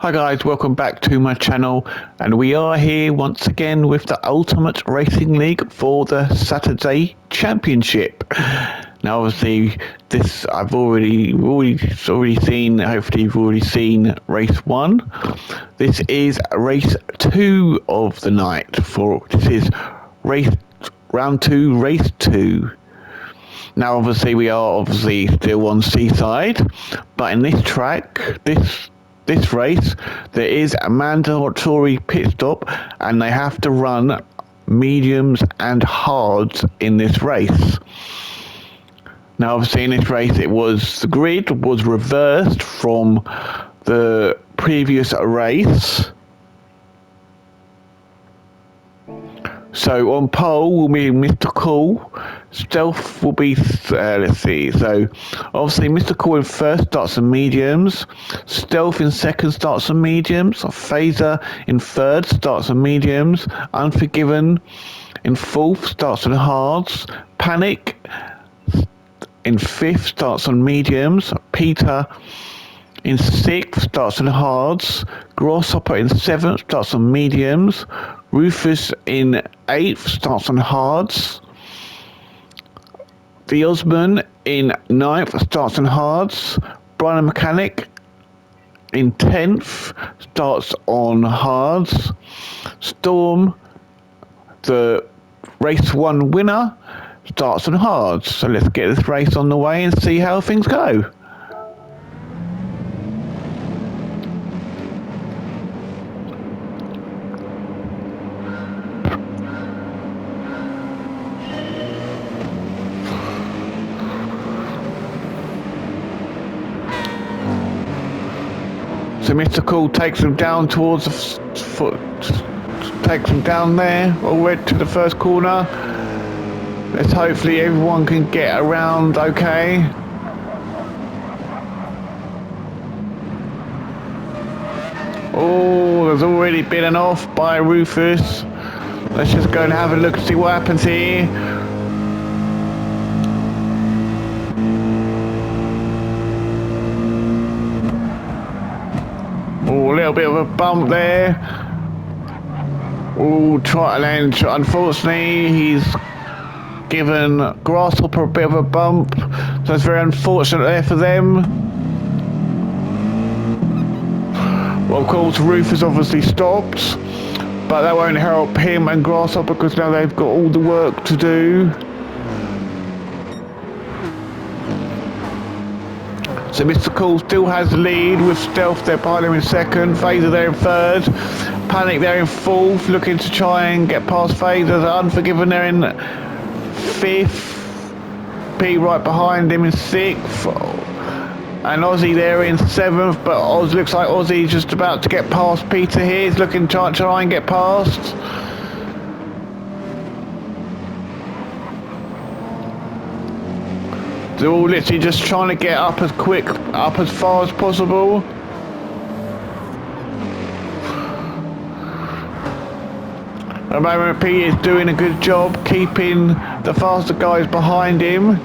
Hi guys, welcome back to my channel, and we are here once again with the Ultimate Racing League for the Saturday Championship. Now obviously this I've already seen, hopefully you've already seen race 1. This is race 2 of the night. This is round 2, race 2. Now obviously we are still on Seaside, but in this track, this race, there is a mandatory pit stop, and they have to run mediums and hards in this race. Now obviously in this race the grid was reversed from the previous race. So on pole will be Mr. Cool. Stealth will be, let's see. So obviously Mr. Cool in first starts on mediums. Stealth in second starts on mediums. Phaser in third starts on mediums. Unforgiven in fourth starts on hards. Panic in fifth starts on mediums. Peter in sixth starts on hards. Grasshopper in seventh starts on mediums. Rufus in eighth starts on hards. The Osman in ninth starts on hards. Brian the Mechanic in 10th starts on hards. Storm, the race 1 winner, starts on hards. So let's get this race on the way and see how things go. So Mr. Cool takes them down towards the foot, takes them down there, all the way to the first corner. Let's hopefully everyone can get around okay. Oh, there's already been an off by Rufus. Let's just go and have a look and see what happens here. Oh, a little bit of a bump there. Oh, try to land. Unfortunately, he's given Grasshopper a bit of a bump. So it's very unfortunate there for them. Well, of course, Rufus obviously stopped, but that won't help him and Grasshopper because now they've got all the work to do. So Mr. Cool still has the lead with Stealth there behind him in second, Phaser there in third, Panic there in fourth, looking to try and get past Phaser. Unforgiven there in fifth, P right behind him in sixth, and Aussie there in seventh, but looks like Aussie's just about to get past Peter here. He's looking to try and get past. They're all literally just trying to get up as far as possible. At the moment, Pete is doing a good job keeping the faster guys behind him.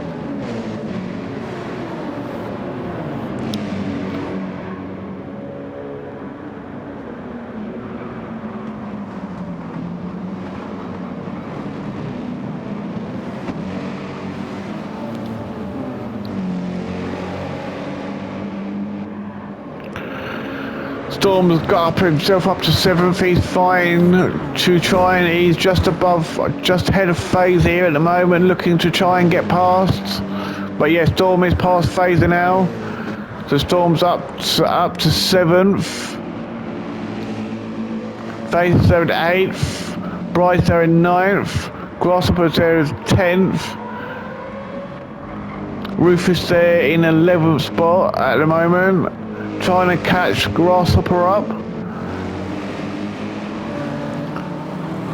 Storm's got himself up to 7th, he's fine to try, and he's just ahead of Phaser here at the moment, looking to try and get past. But yeah, Storm is past Phaser now. So Storm's up to 7th. Phaser's there in 8th. Bryce there in 9th. Grasshopper's there is 10th. Rufus there in 11th spot at the moment, trying to catch Grasshopper up.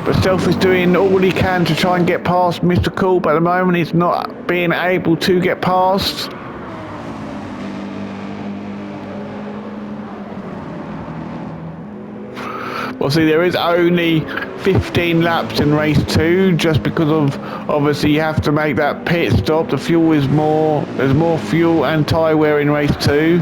But Stealth is doing all he can to try and get past Mr. Cool, but at the moment he's not being able to get past. Well, see, there is only 15 laps in race 2, just because of, obviously, you have to make that pit stop. The fuel is there's more fuel and tyre wear in race 2.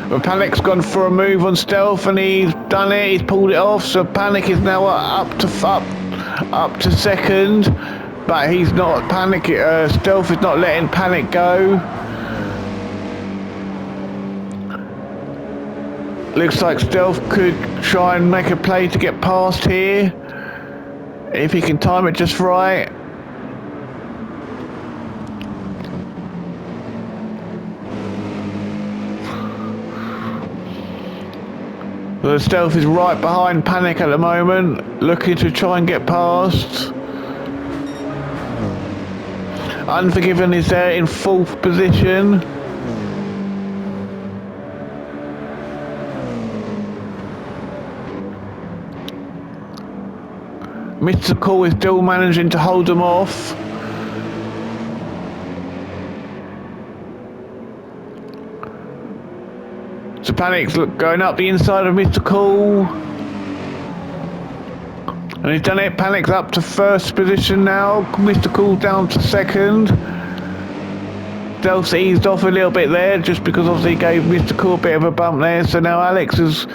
But Panic's gone for a move on Stealth and he's done it, he's pulled it off, so Panic is now up to second, but he's not Stealth is not letting Panic go. Looks like Stealth could try and make a play to get past here, if he can time it just right. The Stealth is right behind Panic at the moment, looking to try and get past. Unforgiven is there in fourth position. Mr. Cool is still managing to hold them off. So Panic's going up the inside of Mr. Cool. And he's done it. Panic's up to first position now. Mr. Cool down to second. Stealth's eased off a little bit there just because obviously he gave Mr. Cool a bit of a bump there. So now Alex has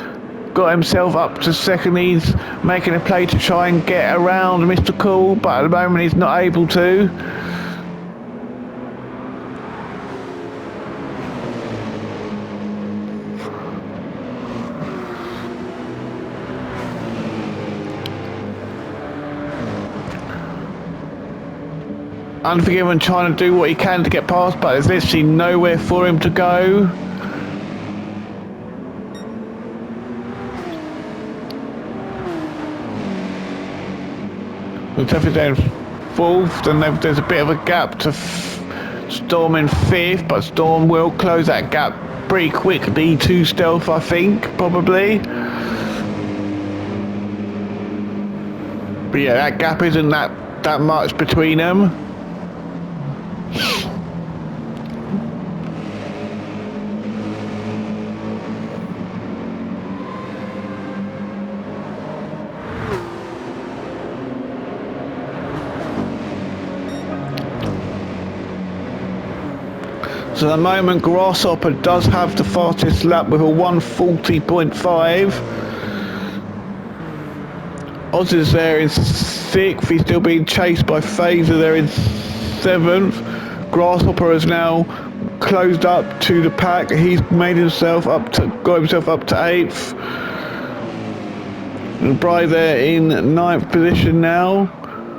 got himself up to second. He's making a play to try and get around Mr. Cool, but at the moment he's not able to. Unforgiven trying to do what he can to get past, but there's literally nowhere for him to go. We're definitely down fourth, and there's a bit of a gap to Storm in fifth, but Storm will close that gap pretty quickly to Stealth, I think, probably. But yeah, that gap isn't that much between them. So at the moment, Grasshopper does have the fastest lap with a 1:40.5. Oz is there in sixth. He's still being chased by Phaser there in seventh. Grasshopper has now closed up to the pack. He's got himself up to eighth. And Bry there in ninth position now.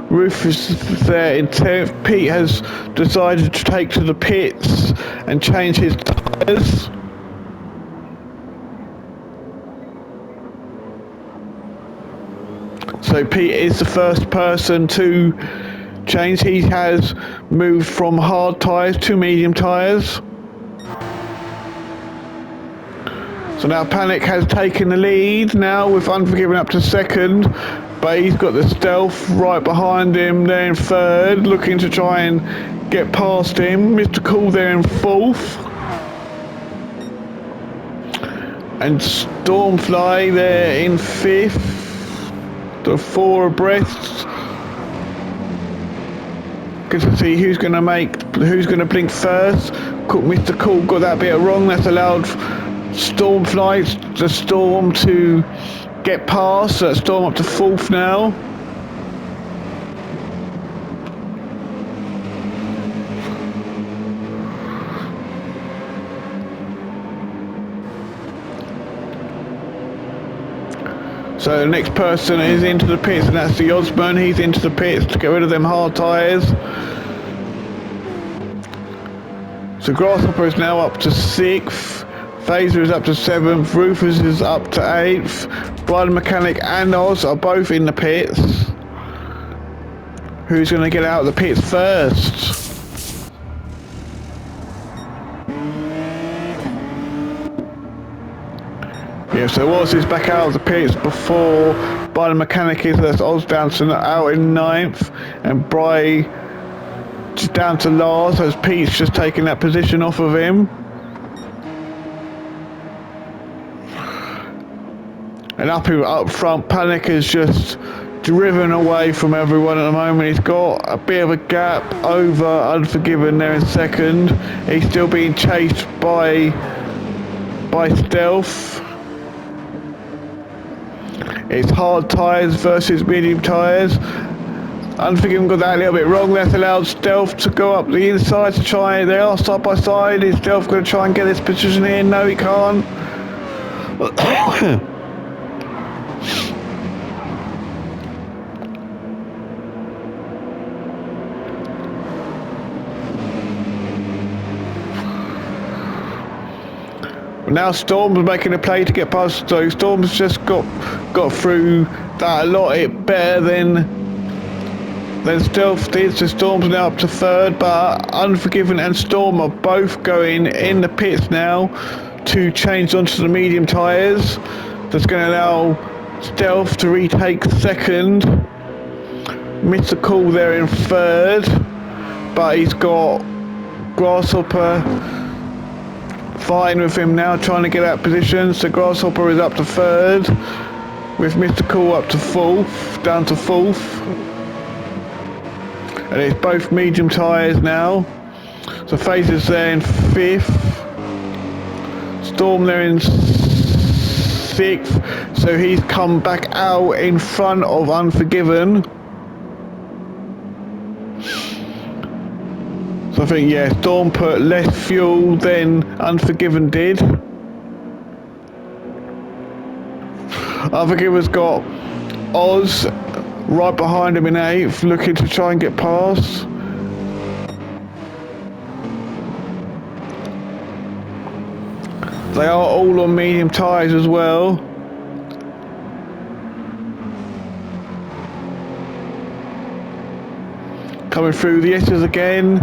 Rufus is there in 10th. Pete has decided to take to the pits and change his tyres. So Pete is the first person to change. He has moved from hard tyres to medium tyres. So now Panic has taken the lead now with Unforgiven up to second. But he's got the Stealth right behind him there in third, looking to try and get past him. Mr. Cool there in fourth. And Stormfly there in fifth. The four abreast. Good to see who's going to blink first. Mr. Cool got that bit wrong. That's allowed Stormfly, the Storm, to get past. So Storm up to fourth now. So the next person is into the pits, and that's the Osman. He's into the pits to get rid of them hard tyres. So Grasshopper is now up to sixth. Phaser is up to seventh. Rufus is up to eighth. Brian Mechanic and Oz are both in the pits. Who's going to get out of the pits first? Yeah, so Oz is back out of the pits before Brian Mechanic is. That's Oz down to out in ninth, and Bry just down to last as Pete's just taking that position off of him. And up front, Panic is just driven away from everyone at the moment. He's got a bit of a gap over Unforgiven there in second. He's still being chased by by Stealth. It's hard tyres versus medium tyres. Unforgiven got that a little bit wrong. That's allowed Stealth to go up the inside to try. They are side by side. Is Stealth going to try and get this position in? No, he can't. Now Storm's making a play to get past. So Storm's just got through that a lot better than Stealth did. So Storm's now up to third, but Unforgiven and Storm are both going in the pits now to change onto the medium tyres. That's going to allow Stealth to retake second. Mr. Cool there in third, but he's got Grasshopper fighting with him now, trying to get that position. So Grasshopper is up to third, with Mr. Cool up to fourth, down to fourth. And it's both medium tyres now. So Face is there in fifth. Storm there in sixth. So he's come back out in front of Unforgiven. So I think, yeah, Storm put less fuel than Unforgiven did. Unforgiven's got Oz right behind him in eighth, looking to try and get past. They are all on medium tyres as well. Coming through the S's again.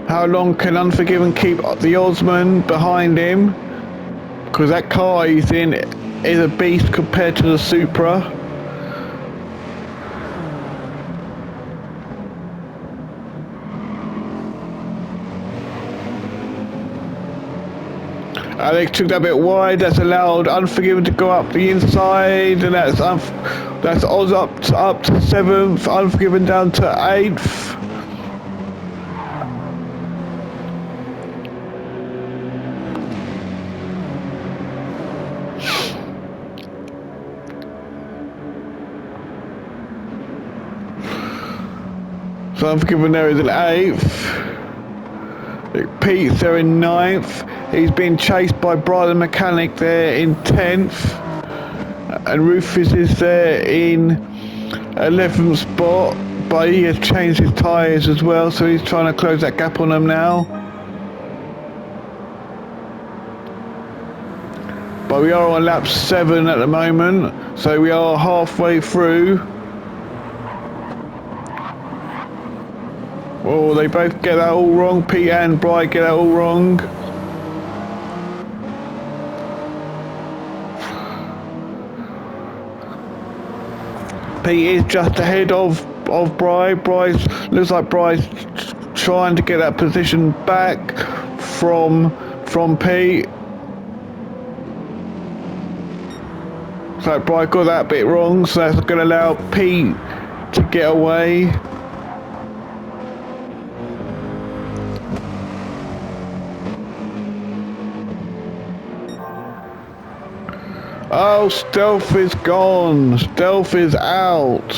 How long can Unforgiven keep the Osman behind him? Because that car he's in is a beast compared to the Supra. Alex took that bit wide. That's allowed Unforgiven to go up the inside, and that's Oz up to seventh, Unforgiven down to eighth. So Unforgiven there is in eighth. Pete's there in ninth. He's been chased by Brian the Mechanic there in 10th. And Rufus is there in 11th spot. But he has changed his tyres as well, so he's trying to close that gap on them now. But we are on lap 7 at the moment, so we are halfway through. Oh, they both get that all wrong. Pete and Bri get that all wrong. Pete is just ahead of Bri. Looks like Bri's trying to get that position back from Pete. So Bri got that bit wrong, so that's going to allow Pete to get away. Oh, Stealth is gone. Stealth is out.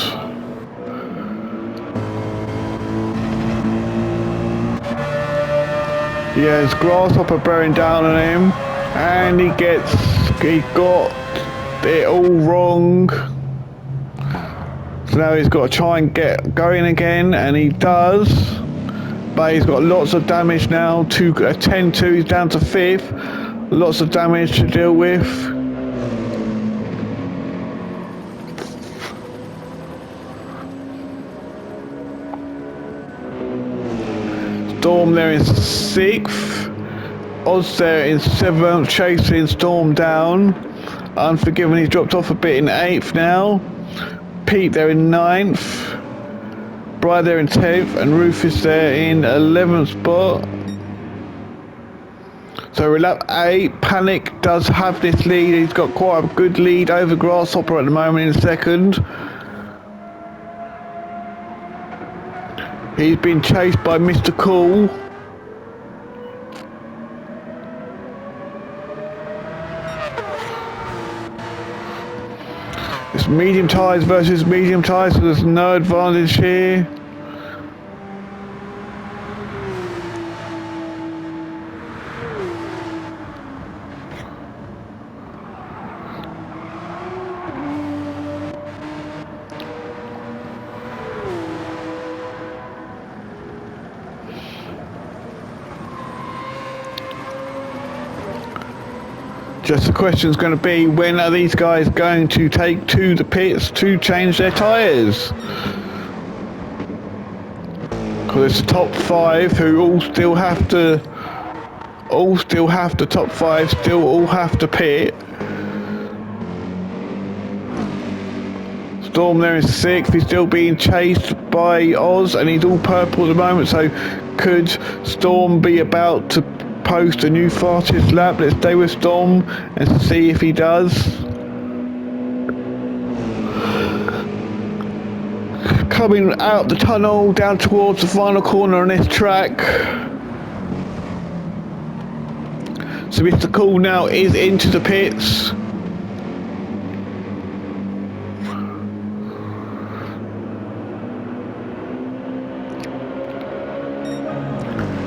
Yes, Grasshopper bearing down on him, and he got it all wrong. So now he's got to try and get going again, and he does. But he's got lots of damage now to attend to. He's down to 5th. Lots of damage to deal with. Storm there in 6th, Oz there in 7th, chasing Storm down. Unforgiven, he's dropped off a bit in 8th now. Pete there in 9th, Bri there in 10th, and Rufus there in 11th spot. So we're lap 8, Panic does have this lead. He's got quite a good lead over Grasshopper at the moment in 2nd. He's been chased by Mr. Cool. It's medium tyres versus medium tyres, so there's no advantage here. Just the question's going to be, when are these guys going to take to the pits to change their tyres? Because it's the top 5 who all still have to top 5 still all have to pit. Storm there is 6th. He's still being chased by Oz, and he's all purple at the moment. So could Storm be about to post a new fastest lap? Let's stay with Storm and see if he does. Coming out the tunnel down towards the final corner on this track. So Mr. Cool now is into the pits.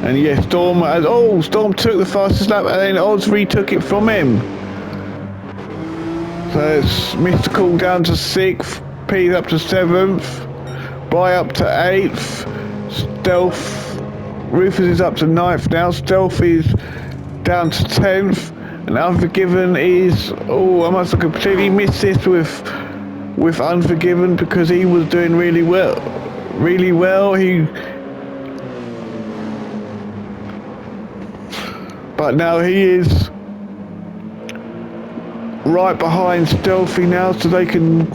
And yeah, Storm took the fastest lap, and then Oz retook it from him. So it's Mr. Cool down to 6th, P up to 7th, Bry up to 8th, Stealth, Rufus is up to 9th now, Stealth is down to 10th, and Unforgiven is, I must have completely missed this with Unforgiven, because he was doing really well. But now he is right behind Stealthy now, so they can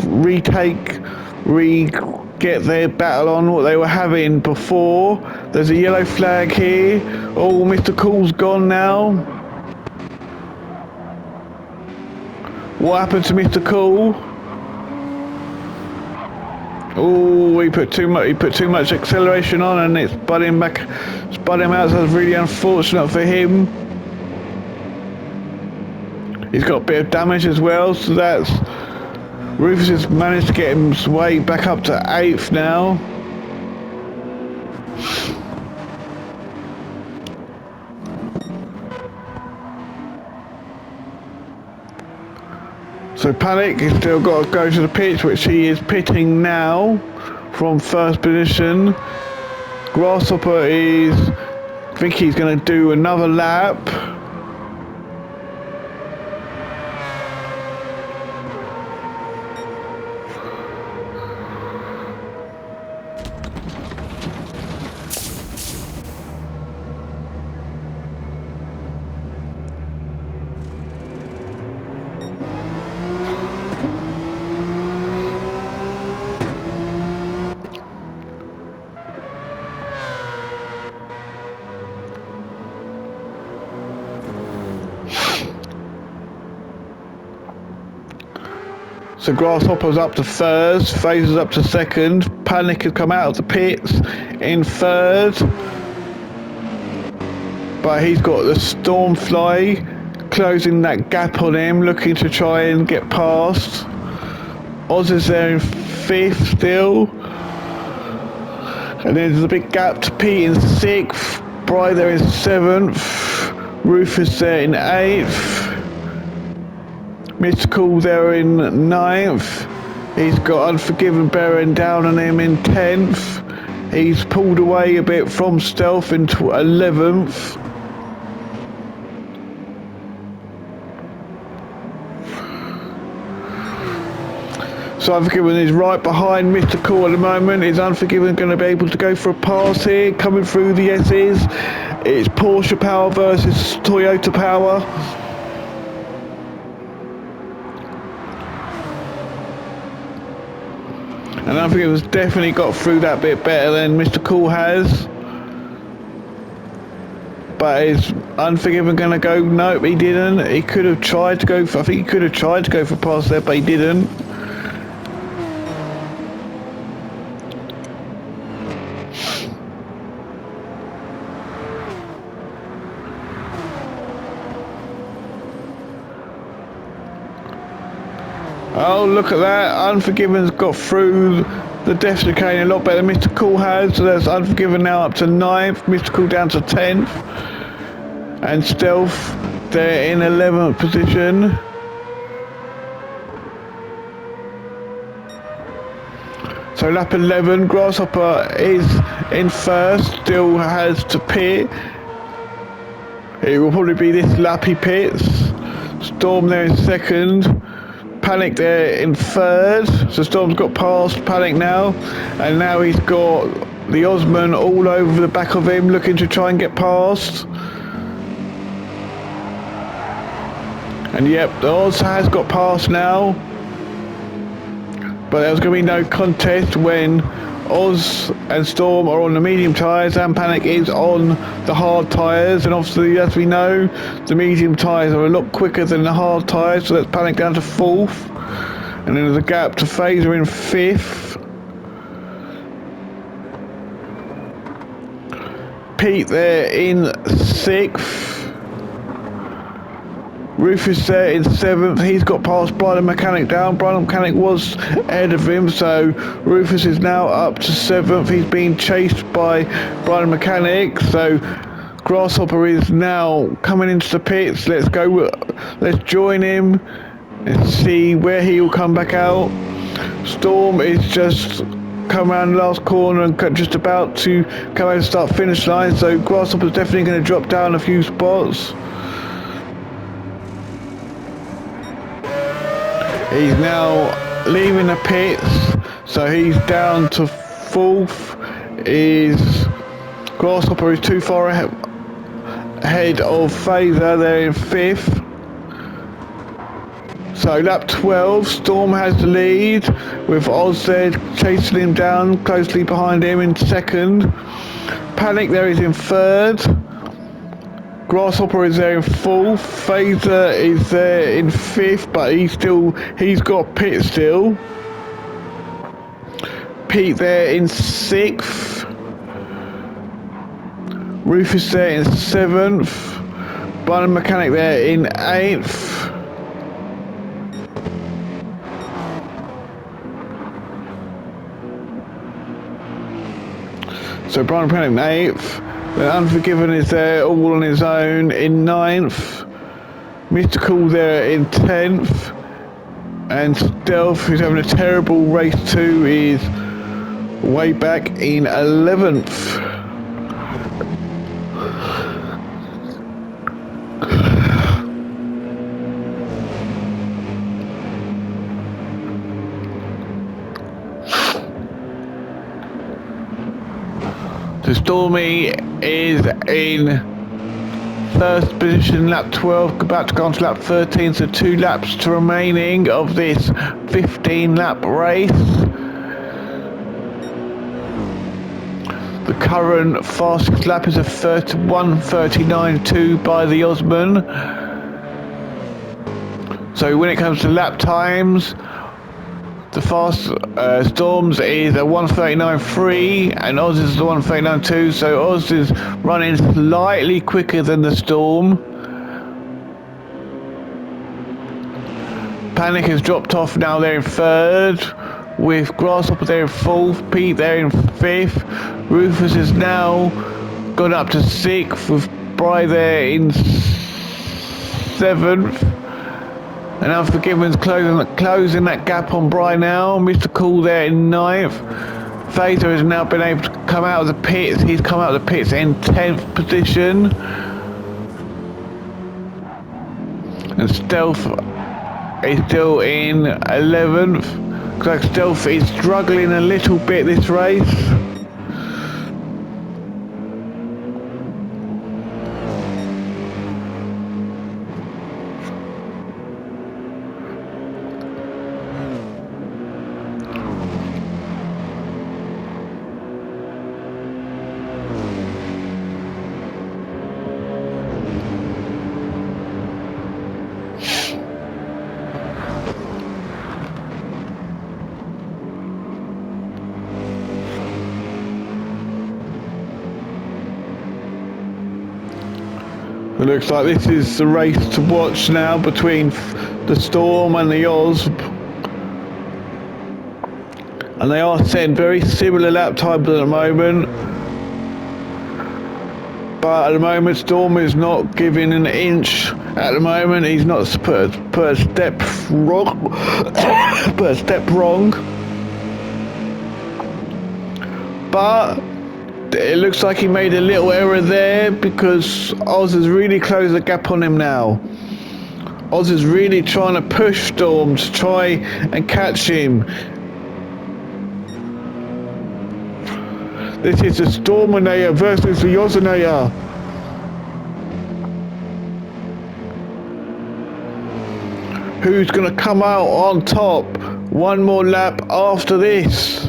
get their battle on what they were having before. There's a yellow flag here. Oh, Mr. Cool's gone now. What happened to Mr. Cool? Oh, he put too much acceleration on, and it's spun him out. So that's really unfortunate for him. He's got a bit of damage as well, so that's Rufus has managed to get his way back up to 8th now. So Panic has still got to go to the pits, which he is pitting now from 1st position. Grasshopper I think he's going to do another lap. So Grasshopper's up to 1st, Phaser's up to 2nd, Panic has come out of the pits in 3rd. But he's got the Stormfly closing that gap on him, looking to try and get past. Oz is there in 5th still. And there's a big gap to Pete in 6th, Bry there in 7th, Rufus there in 8th. Mr. Cool there in 9th. He's got Unforgiven bearing down on him in 10th. He's pulled away a bit from Stealth into 11th. So Unforgiven is right behind Mr. Cool at the moment. Is Unforgiven going to be able to go for a pass here? Coming through the S's. It's Porsche Power versus Toyota Power. And Unforgiven's definitely got through that bit better than Mr. Cool has. But is Unforgiven going to go? Nope, he didn't. He could have tried to go for, I think he could have tried to go for a pass there, but he didn't. Oh, look at that. Unforgiven's got through the death chicane a lot better than Mr. Cool has. So that's Unforgiven now up to 9th. Mr. Cool down to 10th. And Stealth, they're in 11th position. So lap 11, Grasshopper is in first, still has to pit. It will probably be this lap he pits. Storm there in second. Panic there in third. So Storm's got past Panic now. And now he's got the Osman all over the back of him, looking to try and get past. And yep, the Oz has got past now. But there's going to be no contest when Oz and Storm are on the medium tyres and Panic is on the hard tyres. And obviously, as we know, the medium tyres are a lot quicker than the hard tyres. So that's Panic down to 4th. And then there's a gap to Phaser in 5th. Pete there in 6th. Rufus there in 7th, he's got past Brian the Mechanic down. Brian the Mechanic was ahead of him, so Rufus is now up to 7th. He's being chased by Brian the Mechanic, so Grasshopper is now coming into the pits. Let's go, let's join him and see where he will come back out. Storm is just come around the last corner and just about to come out and start finish line, so Grasshopper's definitely going to drop down a few spots. He's now leaving the pits, so he's down to 4th. Grasshopper is too far ahead of Phaser, they're in 5th. So lap 12, Storm has the lead, with Oz there chasing him down, closely behind him in 2nd. Panic there is in 3rd. Grasshopper is there in 4th, Phaser is there in 5th, but he's got pit still. Pete there in 6th. Rufus there in 7th. Brian Mechanic there in 8th. So Brian Mechanic in 8th. The Unforgiven is there all on his own in 9th. Mr. Cool there in 10th. And Stealth, who's having a terrible race too, is way back in 11th. So Stormy is in first position, lap 12, about to go on to lap 13, so 2 laps to remaining of this 15-lap race. The current fastest lap is a 1:39.2 by the Osman. So when it comes to lap times, the fast Storms is a 1:39.3 and Oz is the 1:39.2, so Oz is running slightly quicker than the Storm. Panic has dropped off now, they're in 3rd, with Grasshopper there in 4th, Pete there in 5th. Rufus is now gone up to 6th, with Bry there in 7th. And Unforgiven's closing that gap on Bry now. Mr. Cool there in 9th. Phaser has now been able to come out of the pits. He's come out of the pits in 10th position. And Stealth is still in 11th. Looks like Stealth is struggling a little bit this race. It looks like this is the race to watch now between the Storm and the Oz. and they are setting very similar lap times at the moment. But at the moment, Storm is not giving an inch. At the moment, he's not put a step wrong. Put a step wrong. But it looks like he made a little error there, because Oz has really closed the gap on him now. Oz is really trying to push Storm to try and catch him. This is the Storminator versus the Ozinator. Who's going to come out on top? One more lap after this.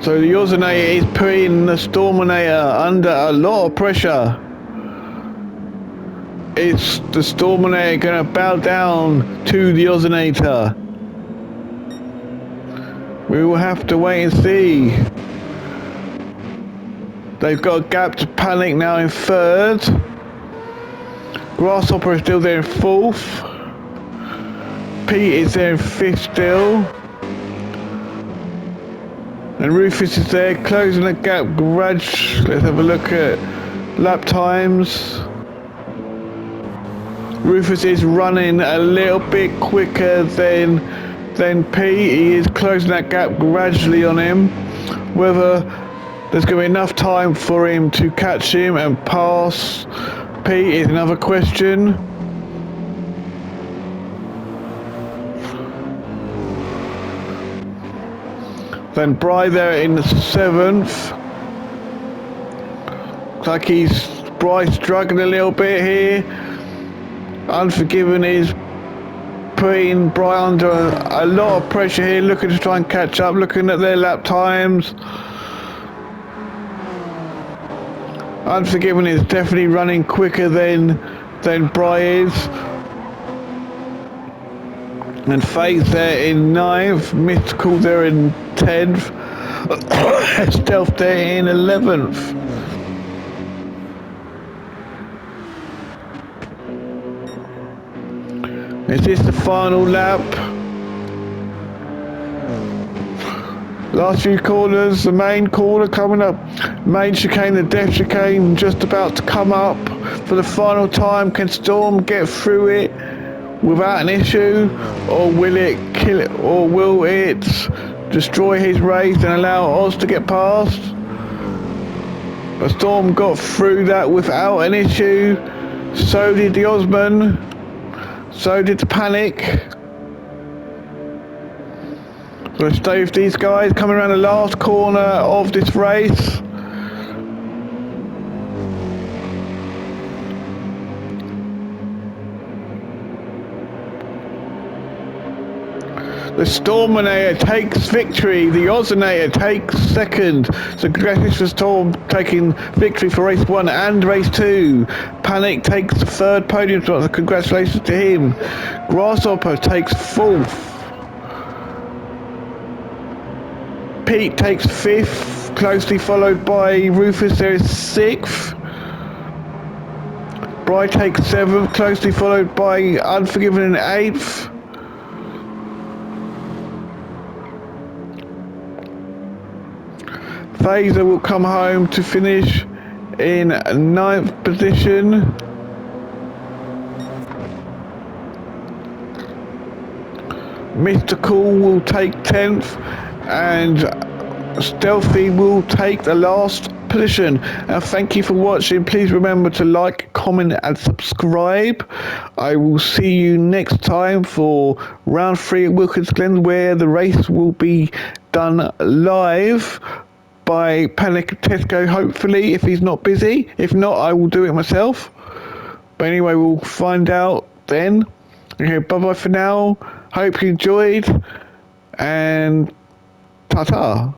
So the Ozinator is putting the Storminator under a lot of pressure. Is the Storminator going to bow down to the Ozinator? We will have to wait and see. They've got a gap to Panic now in third. Grasshopper is still there in fourth. Pete is there in fifth still. And Rufus is there, closing the gap gradually. Let's have a look at lap times. Rufus is running a little bit quicker than Pete. He is closing that gap gradually on him. Whether there's going to be enough time for him to catch him and pass Pete is another question. Then Bry there in the seventh. Looks like Bry's struggling a little bit here. Unforgiven is putting Bry under a lot of pressure here, looking to try and catch up, looking at their lap times. Unforgiven is definitely running quicker than Bry is. And Fate's there in 9th, Mystical there in 10th, Stealth there in 11th. Is this the final lap? Last few corners, the main corner coming up. Main chicane, the death chicane just about to come up for the final time. Can Storm get through it without an issue, or will it kill it, or will it destroy his race and allow Oz to get past? But Storm got through that without an issue. So did the Osman. So did the Panic. We'll stay with these guys coming around the last corner of this race. The Storminator takes victory, the Ozinator takes second. So congratulations for Storm taking victory for race 1 and race 2. Panic takes the third podium spot, so congratulations to him. Grasshopper takes 4th. Pete takes 5th, closely followed by Rufus, there is 6th. Bry takes 7th, closely followed by Unforgiven in 8th. Phaser will come home to finish in 9th position. Mystical will take 10th, and Stealthy will take the last position. Thank you for watching. Please remember to like, comment and subscribe. I will see you next time for round 3 at Wilkins Glen, where the race will be done live by Panic Tesco, hopefully, if he's not busy. If not, I will do it myself. But anyway, we'll find out then. Okay, bye bye for now. Hope you enjoyed, and ta-ta.